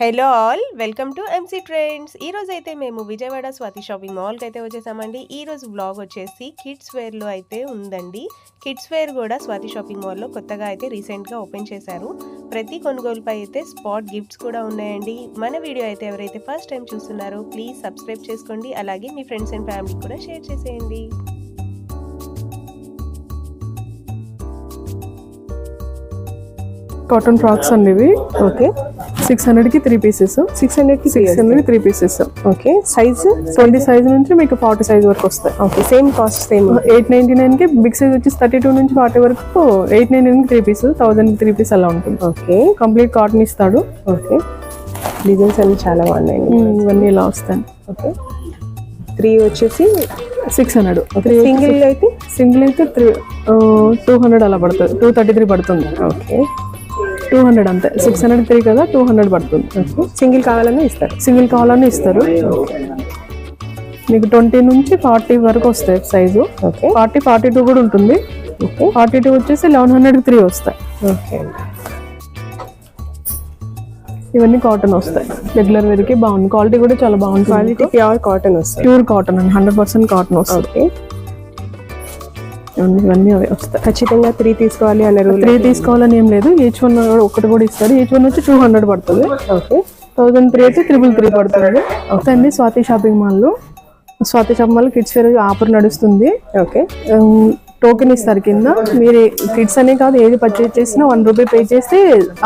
Hello all, welcome to MC trends. ఈ రోజు అయితే మేము విజయవాడ స్వాతి షాపింగ్ మాల్కి అయితే వచ్చేసామండి. ఈ రోజు బ్లాగ్ వచ్చేసి కిడ్స్ వేర్లో అయితే ఉందండి. కిడ్స్ వేర్ కూడా స్వాతి షాపింగ్ మాల్లో కొత్తగా అయితే రీసెంట్గా ఓపెన్ చేశారు. ప్రతి కొనుగోలుపై అయితే స్పాట్ గిఫ్ట్స్ కూడా ఉన్నాయండి. మన వీడియో అయితే ఎవరైతే ఫస్ట్ టైం చూస్తున్నారో ప్లీజ్ సబ్స్క్రైబ్ చేసుకోండి. అలాగే మీ ఫ్రెండ్స్ అండ్ ఫ్యామిలీకి కూడా షేర్ చేసేయండి. కాటన్ ఫ్రాక్స్ అండి ఇవి. ఓకే, 600కి 3 పీసెస్. 600కి 3 పీసెస్. ఓకే, సైజ్ 20 సైజ్ నుంచి మీకు 40 సైజ్ వరకు వస్తాయి. Okay, same cost same. 899కి బిగ్ సైజ్ వచ్చేసి 32 నుంచి 40 వరకు 899కి 3 పీస్, 1000కి 3 పీస్ అలా ఉంటుంది. ఓకే, కంప్లీట్ కాటన్ ఇస్తాడు. ఓకే, డిజైన్స్ అన్ని చాలా బాగున్నాయి. ఇవన్నీ ఇలా వస్తాయి. ఓకే, 3 వచ్చేసి 600. సింగిల్ అయితే 200 అలా పడుతుంది. 233 పడుతుంది. ఓకే, 200 అంతే. 600 3 కదా, 200 పడుతుంది. సింగిల్ కావాలన్నా ఇస్తారు. సింగిల్ కావాలని ఇస్తారు. మీకు 20 నుంచి 40 వరకు వస్తాయి సైజు. ఓకే, 40, 42 కూడా ఉంటుంది. ఓకే, 42 వచ్చేసి 1100కి 3 వస్తాయి. ఓకే, ఇవన్నీ కాటన్ వస్తాయి. రెగ్యులర్ వేర్కి బాగుంది. క్వాలిటీ కూడా చాలా బాగుంటుంది. క్వాలిటీ ప్యూర్ కాటన్ వస్తాయి. ప్యూర్ కాటన్ అండి, 100% కాటన్ వస్తుంది. ఓకే, ఇవన్నీ అవి వస్తాయి. ఖచ్చితంగా 3 తీసుకోవాలి అనే రూల్. 3 తీసుకోవాలని ఏం లేదు. ఈచ్ వన్ ఒకటి కూడా ఇస్తారు. ఈచ్ వన్ వచ్చి 200 పడుతుంది. ఓకే, 1003 అయితే 333 పడుతుంది. అవుతాయండి. స్వాతి షాపింగ్ మాల్లో కిడ్స్ వేర్ ఆఫర్ నడుస్తుంది. ఓకే, టోకెన్ ఇస్తారు కింద. మీరు కిడ్స్ అనే కాదు, ఏది పర్చేజ్ చేసినా 1 రూపీ పే చేస్తే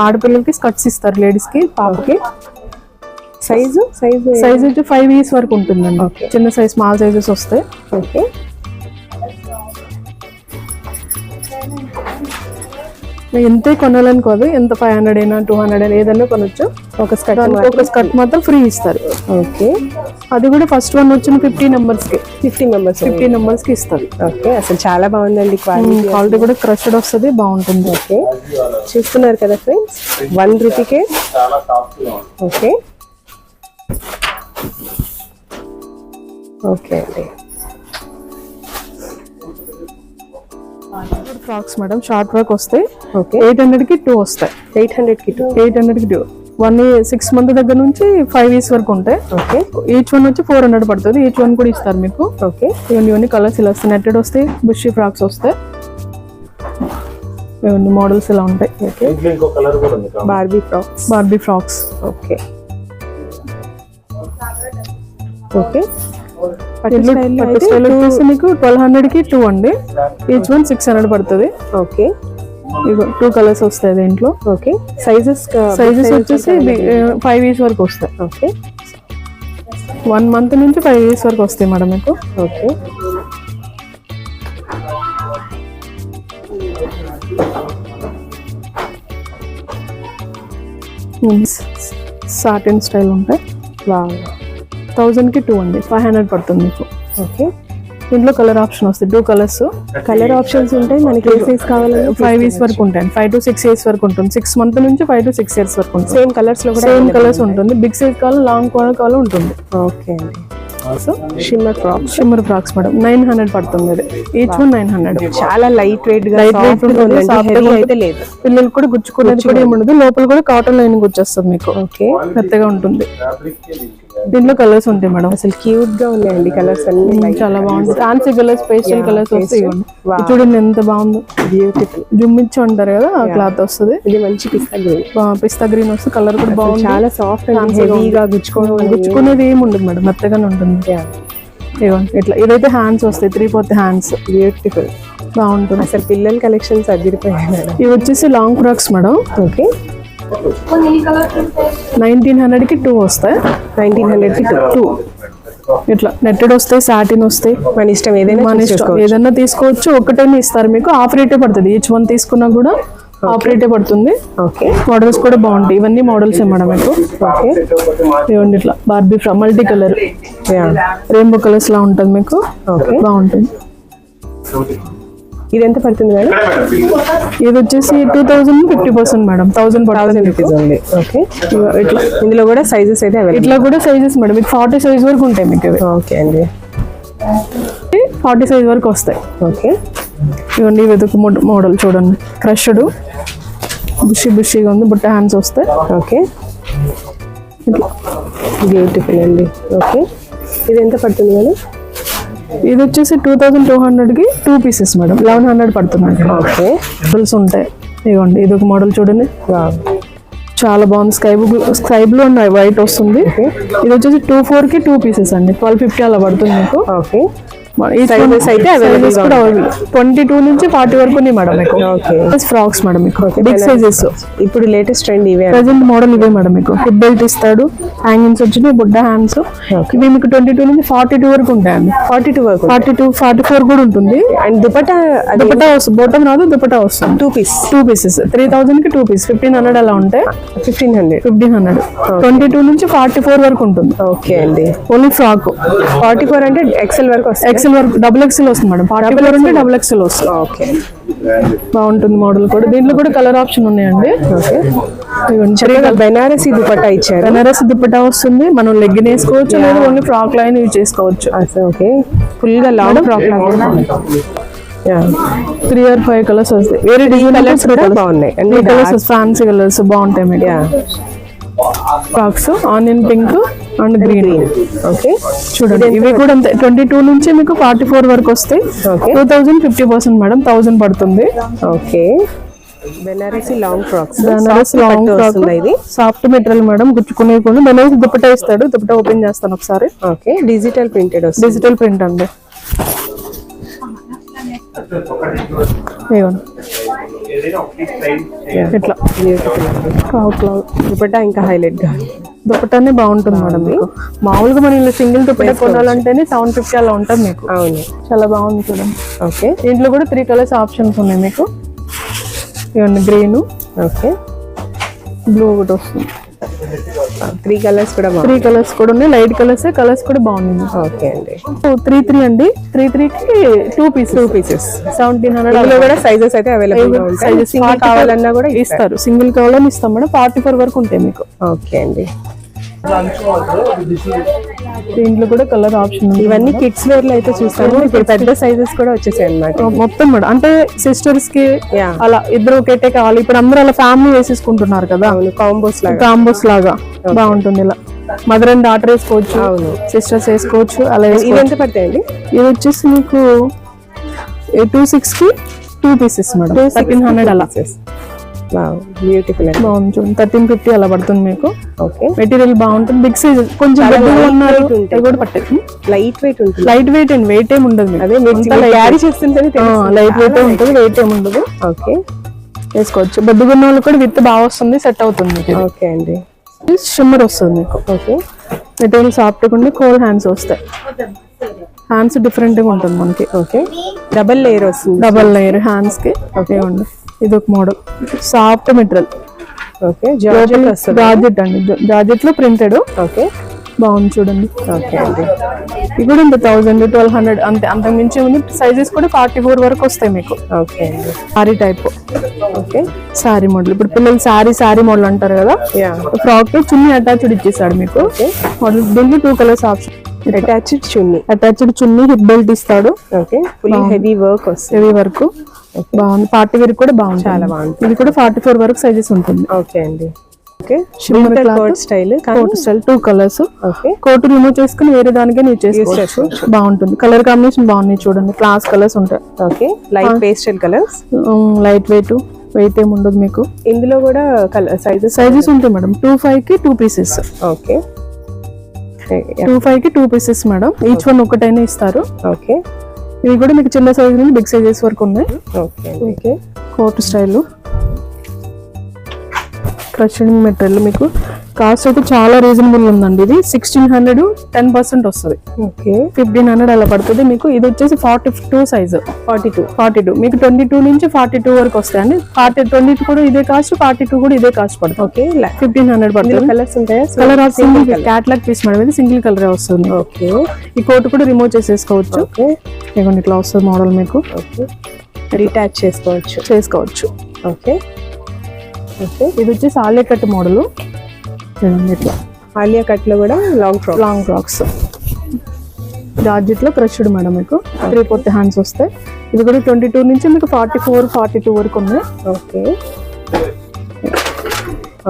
ఆడపిల్లలకి స్కర్ట్స్ ఇస్తారు, లేడీస్కి, పాపకి. సైజ్ వచ్చి 5 ఇయర్స్ వరకు ఉంటుందండి. చిన్న సైజ్, స్మాల్ సైజెస్ వస్తాయి. ఓకే, ఎంతే కొనాలని కాదు, ఎంత 500 అయినా 200 అయినా ఏదైనా కొనొచ్చు. ఒక స్కర్ట్ మాత్రం ఫ్రీ ఇస్తారు. ఓకే, అది కూడా ఫస్ట్ వన్ వచ్చిన 50 మెంబర్స్కి 50 మెంబర్స్కి ఇస్తారు. ఓకే, అసలు చాలా బాగుందండి. క్వాలిటీ కూడా క్రష్డ్ వస్తుంది, బాగుంటుంది. ఓకే, చూస్తున్నారు కదా ఫ్రెండ్స్, 1 రూపీకే. ఓకే, ఓకే అండి. ఫ్రాక్స్ మేడం, షార్ట్ వర్క్ వస్తాయి. ఓకే, 800కి 2 వస్తాయి. 800కి 2. 800కి 2. 6 మంత్ దగ్గర నుంచి 5 ఇయర్స్ వరకు ఉంటాయి. ఓకే, ఈచ్ వన్ వచ్చి 400 పడుతుంది. ఈచ్ వన్ కూడా ఇస్తారు మీకు. ఓకే, ఇవన్నీ కలర్స్ ఇలా వస్తాయి. నెట్టెడ్ వస్తాయి, బుషీ ఫ్రాక్స్ వస్తాయి. ఇవన్నీ మోడల్స్ ఇలా ఉంటాయి. Okay, Barbie frocks. Okay, okay, మీకు 1200కి 2 అండి. ఈచ్ వన్ 600 పడుతుంది. ఓకే, 2 కలర్స్ వస్తాయి దీంట్లో. ఓకే, సైజెస్ వచ్చేసి 5 ఇయర్స్ వరకు వస్తాయి. ఓకే, 1 మంత్ నుంచి 5 ఇయర్స్ వరకు వస్తాయి మేడం మీకు. ఓకే, సాటిన్ స్టైల్ ఉంటాయి. 1000కి 2 అండి. 500 పడుతుంది మీకు. ఓకే, దీంట్లో కలర్ ఆప్షన్ వస్తాయి. 2 కలర్స్ కలర్ ఆప్షన్స్ ఉంటాయి. మనకి ఏ సైజ్ కావాలంటే 5 ఇయర్స్ వరకు ఉంటాయి. 5 to 6 ఇయర్స్ వరకు ఉంటుంది. 6 మంత్ నుంచి 5 to 6 ఇయర్స్ వరకు ఉంటుంది. సేమ్ కలర్స్ లో కూడా సేమ్ కలర్స్ ఉంటుంది. బిగ్ సైజ్ కావాలి, లాంగ్ కావాలి ఉంటుంది. ఓకే అండి. సో షిమ్మర్ ఫ్రాక్స్ మేడం 900 పడుతుంది. ఇది ఈచ్ వన్ 900. చాలా లైట్ వెయిట్ అయితే లేదు. పిల్లలు కూడా గుచ్చుకునేది కూడా ఏమి ఉండదు. లోపల కూడా కాటన్ లైన్ గుచ్చేస్తుంది మీకు. ఓకే, మెత్తగా ఉంటుంది. దీంట్లో కలర్స్ ఉంటాయి మేడం. అసలు క్యూట్ గా ఉన్నాయండి కలర్స్ అన్ని. చాలా బాగుంది. ఫ్యాన్సీ కలర్స్, పేస్టల్ కలర్స్ వస్తాయి. చూడండి ఎంత బాగుందో. బ్యూటిఫుల్. జుమ్మిచ్చి ఉంటారు కదా, ఆ క్లాత్ వస్తుంది. ఇది మంచి పిస్తా గ్రీన్ వస్తుంది. కలర్ కూడా బాగుంది. చాలా సాఫ్ట్ అండ్ హెవీగా గుచ్చుకునేది ఏమి ఉండదు మేడం, మెత్తగానే ఉంటుంది. ఇట్లా ఇదైతే హ్యాండ్స్ వస్తాయి. 3/4 హ్యాండ్స్. బ్యూటిఫుల్, బాగుంటుంది. అసలు పిల్లల కలెక్షన్స్ అదిరిపోయాయి మేడం. ఇవి వచ్చేసి లాంగ్ ఫ్రాక్స్ మేడం. ఓకే, 1900కి 2 వస్తాయి. 1900కి 2. ఇట్లా నెట్టెడ్ వస్తాయి, సాటిన్ వస్తాయి. మన ఇష్టం, ఏదైనా తీసుకోవచ్చు. ఒకటైనా ఇస్తారు మీకు. హాఫ్ రేటే పడుతుంది. ఈచ్ వన్ తీసుకున్నా కూడా హాఫ్ రేటే పడుతుంది. ఓకే, మోడల్స్ కూడా బాగుంటాయి. ఇవన్నీ మోడల్స్ మేడం మీకు. ఓకే, ఇవ్వండి ఇట్లా Barbie multi colour, rainbow colours లా ఉంటుంది మీకు. ఓకే, బాగుంటుంది. ఇది ఎంత పడుతుంది మేడం? ఇది వచ్చేసి 2050% మేడం. 1000 రూపీస్ ఉంది. ఓకే, ఇట్లా ఇందులో కూడా సైజెస్ అయితే ఇట్లా కూడా సైజెస్ మేడం. మీకు 40 సైజ్ వరకు ఉంటాయి మీకు. ఓకే అండి, 40 సైజ్ వరకు వస్తాయి. ఓకే, ఇవన్నీ వెతుకు మోడల్ చూడండి. క్రష్డ్ బుషీగా ఉంది. బుట్ట హ్యాండ్స్ వస్తాయి. ఓకే, బ్యూటిఫుల్ అండి. ఓకే, ఇది ఎంత పడుతుంది మేడం? ఇది వచ్చేసి 2200కి 2 పీసెస్ మేడం, 1100 పడుతుందండి. ఓకే, మోడల్స్ ఉంటాయి. ఇదిగోండి, ఇది ఒక మోడల్ చూడండి, చాలా బాగుంది. స్కై బ్లూ అండ్ వైట్ వస్తుంది. ఇది వచ్చేసి 24కి 2 పీసెస్ అండి, 1250 అలా పడుతుంది మీకు. ఓకే, ఈ సైజెస్ అయితే అవైలబుల్ కూడా 22 నుంచి 40 వరకు ఉన్నాయి మేడం మీకు. ఫ్రాక్స్ మేడం మీకు బిగ్ సైజెస్. ఇప్పుడు లేటెస్ట్ ట్రెండ్ ఇవే, ప్రెసెంట్ మోడల్ ఇవే మేడం మీకు. హిప్ బెల్ట్ ఇస్తాడు, హ్యాంగింగ్స్ వచ్చినాయి, బుడ్డ హ్యాండ్స్. ఇవి మీకు 22 నుంచి 42 వరకు ఉంటాయండి. 42 వరకు, 42, 44 కూడా ఉంటుంది. అండ్ దుపట్టా వస్తుంది, బొట్టం రాదు, దుపట్టా వస్తుంది. 2 పీసెస్ 3000కి 2 పీస్, 1500 అలా ఉంటాయి. 1500 22 నుంచి 44 వరకు ఉంటుంది. ఓకే అండి, ఓన్లీ ఫ్రాక్. 44 అంటే ఎక్సెల్ వరకు వస్తుంది. ఎక్సెల్ వరకు, డబుల్ ఎక్సెల్ వస్తుంది మేడం. 44 అంటే డబుల్ ఎక్సెల్ వస్తుంది. ఓకే, బాగుంటుంది మోడల్ కూడా. దీంట్లో కూడా కలర్ ఆప్షన్ ఉన్నాయండి. ఓకే, బెనారసి దుపట్టా ఇచ్చారు. బెనారసి దుపట్టా వస్తుంది. మనం లెగ్గిన్ వేసుకోవచ్చు, లేదా ఓన్లీ ఫ్రాక్ లైన్ యూజ్ చేసుకోవచ్చు. ఓకే, ఫుల్ గా లాంగ్ ఫ్రాక్ లాగా 3 or 5 కలర్స్ వస్తాయి. వేరే డిజైన్ కలర్స్ బాగున్నాయి, కలర్స్ ఫ్యాన్సీ కలర్స్ బాగుంటాయి మీకు. Frocks onion pink and green. Okay, చూడండి, ఇవి కూడా అంతే. 22 నుంచి మీకు 44 వరకు వస్తాయి. 2050% మేడం, 1000 పడుతుంది. Okay, Banarasi long frocks. Banarasi long frock, ఇది సాఫ్ట్ మెటీరియల్ మేడం, గుచ్చుకునేకుండా. బెనారసి దుపట్టా ఇస్తాడు, దుపట్టా ఓపెన్ చేస్తాను ఒకసారి. ఓకే, డిజిటల్ ప్రింటెడ్ వస్తుంది. డిజిటల్ ప్రింట్ అండి. ఇట్లా దుపట్టా ఇంకా హైలైట్ గా, దుపట్టానే బాగుంటుంది మేడం మీకు. మామూలుగా మనం ఇలా సింగిల్ దుపట్టా కొనాలంటేనే 750 అలా ఉంటుంది మీకు. అవును, చాలా బాగుంది చూడండి. ఓకే, దీంట్లో కూడా 3 కలర్స్ ఆప్షన్స్ ఉన్నాయి మీకు. ఇవన్నీ గ్రీన్, ఓకే, బ్లూ ఒకటి వస్తుంది. 3 కలర్స్ కూడా 3 కలర్స్ కూడా ఉన్నాయి. లైట్ కలర్స్ కూడా బాగున్నాయి. ఓకే అండి, 33 అండి. 33కి 2 పీసెస్ 1700. కూడా సైజెస్ అయితే అవైలబుల్ గా ఉంటాయి. సింగిల్ కావాలన్నా కూడా ఇస్తారు, సింగిల్ కావాలని ఇస్తాం మేడం. 44 వరకు ఉంటాయి మీకు. ఓకే అండి, దీంట్లో కూడా కలర్ ఆప్షన్. ఇవన్నీ కిడ్స్ వేర్ లో అయితే చూస్తాను. ఇప్పుడు పెద్ద సైజెస్ కూడా వచ్చేసాయి అన్నమాట మొత్తం మేడం. అంటే సిస్టర్స్ కి అలా ఇద్దరు ఒకటే కావాలి. ఇప్పుడు అందరూ అలా ఫ్యామిలీ వేసేసుకుంటున్నారు కదా, కాంబోస్ లాగా బాగుంటుంది. ఇలా మదర్ అండ్ డాటర్ వేసుకోవచ్చు, సిస్టర్స్ వేసుకోవచ్చు. అలా ఇది ఎంత పడతాయండి? ఇది వచ్చేసి మీకు 26కి 2 పీసెస్ మేడం, 1300 అలా. బ్యూటిఫుల్ బాగుంది చూడండి. 1350 అలా పడుతుంది మీకు. ఓకే, మెటీరియల్ బాగుంటుంది. బిగ్ సైజ్ కొంచెం కూడా పట్టేది. లైట్ వెయిట్ ఉంటుంది. లైట్ వెయిట్ అండ్ వెయిట్ ఏమి ఉండదు. అదే క్యారీ చేస్తుంటే లైట్ వెయిట్ ఉంటుంది, వెయిట్ ఏమి ఉండదు. ఓకే, వేసుకోవచ్చు. బొద్దుగున్న వాళ్ళు కూడా విత్ బాగా వస్తుంది, సెట్ అవుతుంది. ఓకే అండి, షిమ్మర్ వస్తుంది మీకు. ఓకే, మెటీరియల్ సాఫ్ట్ ఉండి కోల్ హ్యాండ్స్ వస్తాయి. హ్యాండ్స్ డిఫరెంట్ గా ఉంటుంది మనకి. ఓకే, డబల్ లేయర్ వస్తుంది. డబల్ లేయర్ హ్యాండ్స్ కి. ఓకే అండి, ఇది ఒక model soft material. Okay, georgette అండి, జార్జెట్ లో ప్రింటెడ్. ఓకే, బాగుంది చూడండి. ఓకే అండి, ఇది కూడా ఇంత 1000, 1200 అంతే. అంతకు మించి ఉంది. సైజెస్ కూడా 44 వరకు వస్తాయి మీకు. ఓకే అండి, sorry type. Okay, sorry model. ఇప్పుడు పిల్లలు సారీ మోడల్ అంటారు కదా, ఫ్రాక్ చున్నీ అటాచ్డ్ ఇచ్చేసాడు మీకు. మోడల్ దీనికి 2 కలర్స్ ఆప్షన్. అటాచ్డ్ చున్నీ, హిప్ బెల్ట్ ఇస్తాడు. ఓకే, ఫుల్ హెవీ వర్క్ వస్తుంది. హెవీ వర్క్ బాగుంది. పార్టీ వేర్ కూడా బాగుంది, చాలా బాగుంది. ఇది కూడా 44 వరకు సైజెస్ ఉంటుంది. ఓకే అండి, okay, coat style 2 colours. Okay, coat remove చేసుకుని వేరే దానికే యూజ్ చేసుకోవచ్చు. బాగుంటుంది. కలర్ కాంబినేషన్ బాగున్నాయి చూడండి. క్లాస్ కలర్స్ ఉంటాయి. Okay, light pastel colours, light weight ఏమి ఉండదు మీకు. ఇందులో కూడా సైజెస్ ఉంటాయి మేడం. 25కి 2 పీసెస్. ఓకే, 25కి 2 పీసెస్ మేడం. ఈచ్ వన్ ఒకటైనా ఇస్తారు. ఓకే, ఇవి కూడా మీకు చిన్న సైజ్ నుంచి బిగ్ సైజెస్ వరకు ఉన్నాయి. Okay, coat style crushing material మీకు. కాస్ట్ అయితే చాలా రీజనబుల్ ఉందండి. ఇది 1600, 10% వస్తుంది. ఓకే, 1500 అలా పడుతుంది మీకు. ఇది వచ్చేసి 42 సైజ్. 42 మీకు 22 నుంచి 42 వరకు వస్తాయండి. 22 కూడా ఇదే కాస్ట్, 42 కూడా ఇదే కాస్ట్ పడుతుంది. ఓకే, 1500 పడుతుంది. కలర్స్ ఉంటాయా? Colour of single catalogue piece madam, ఇది సింగిల్ కలర్ వస్తుంది. ఓకే, ఈ కోట్ కూడా రిమూవ్ చేసేసుకోవచ్చు. ఓకే, ఇట్లా వస్తుంది మోడల్ మీకు. ఓకే, రీటాచ్ చేసుకోవచ్చు. ఓకే, ఓకే, ఇది వచ్చేసి ఆలియా కట్ మోడల్. ఇట్లా ఆలియా కట్ లో కూడా లాంగ్ ఫ్రాక్స్ జార్జెట్ లో క్రష్డ్ మేడం మీకు. 3/4 హ్యాండ్స్ వస్తాయి. ఇది కూడా 22 నుంచి మీకు 44, 42 వరకు ఉన్నాయి. ఓకే,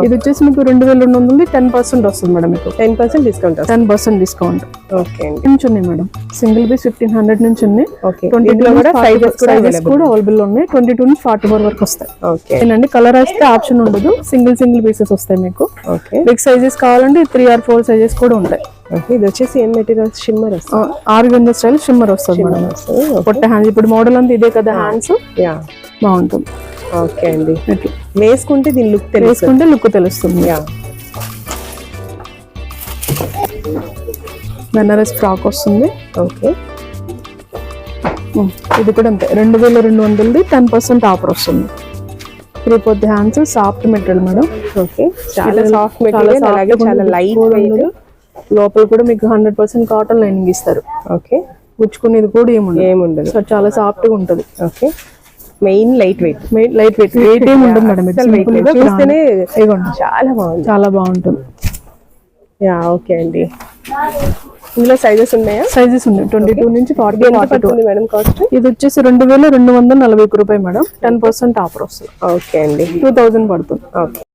ఇది వచ్చేసి మీకు 2200 10% వస్తుంది మేడం. మీకు 10% డిస్కౌంట్. 10% డిస్కౌంట్. ఓకే అండి. నుంచి ఉన్నాయి మేడం. సింగిల్ పీస్ 1500 నుంచి ఉన్నాయి. ఓకే. ఇందులో కూడా సైజెస్ కూడా అవైలబుల్ ఉన్నాయి. 22 నుంచి 44 వరకు వస్తాయి. ఓకే ఏనండి. కలర్ అయితే ఆప్షన్ ఉండదు. సింగిల్ పీసెస్ వస్తాయి మీకు. ఓకే. బిగ్ సైజెస్ కావాలంటే 3 or 4 సైజెస్ కూడా ఉంటాయి. ఇది వచ్చేసి ఏం మెటీరియల్? షిమ్మర్ వస్తుంది. ఆర్గంజా స్టైల్ షిమ్మర్ వస్తుంది మేడం. పొట్ట హ్యాండ్స్ ఇప్పుడు మోడల్ అంతా ఇదే కదా హ్యాండ్స్. యా బాగుంటుంది. ఓకే అండి. వేసుకుంటే దీని లుక్ వేసుకుంటే లుక్ తెలుస్తుంది. యా బెనారస్ ఫ్రాక్ వస్తుంది. ఓకే. ఇది కూడా అంతే 2200 10% ఆఫర్ వస్తుంది. 3/4 hands soft material madam. Okay. చాలా సాఫ్ట్ మెటీరియల్, అలాగే చాలా లైట్ వెయిట్. లోపల కూడా మీకు 100% కాటన్ లైనింగ్ ఇస్తారు. ఓకే. గుచ్చుకునేది కూడా ఏముండదు. సో చాలా సాఫ్ట్ గా ఉంటుంది. Okay. Main light weight weight ఏమి ఉండదు మేడం. చూస్తేనే చాలా బాగుంది. చాలా బాగుంటుంది. యా ఓకే అండి. ఇందులో సైజెస్ ఉన్నాయా? సైజెస్ ఉన్నాయి. 22 నుంచి 40 మేడం కాస్ట్. ఇది వచ్చేసి 2240 రూపాయలు మేడం. 10% ఆఫర్ వస్తుంది. ఓకే అండి. 2000 పడుతుంది. ఓకే.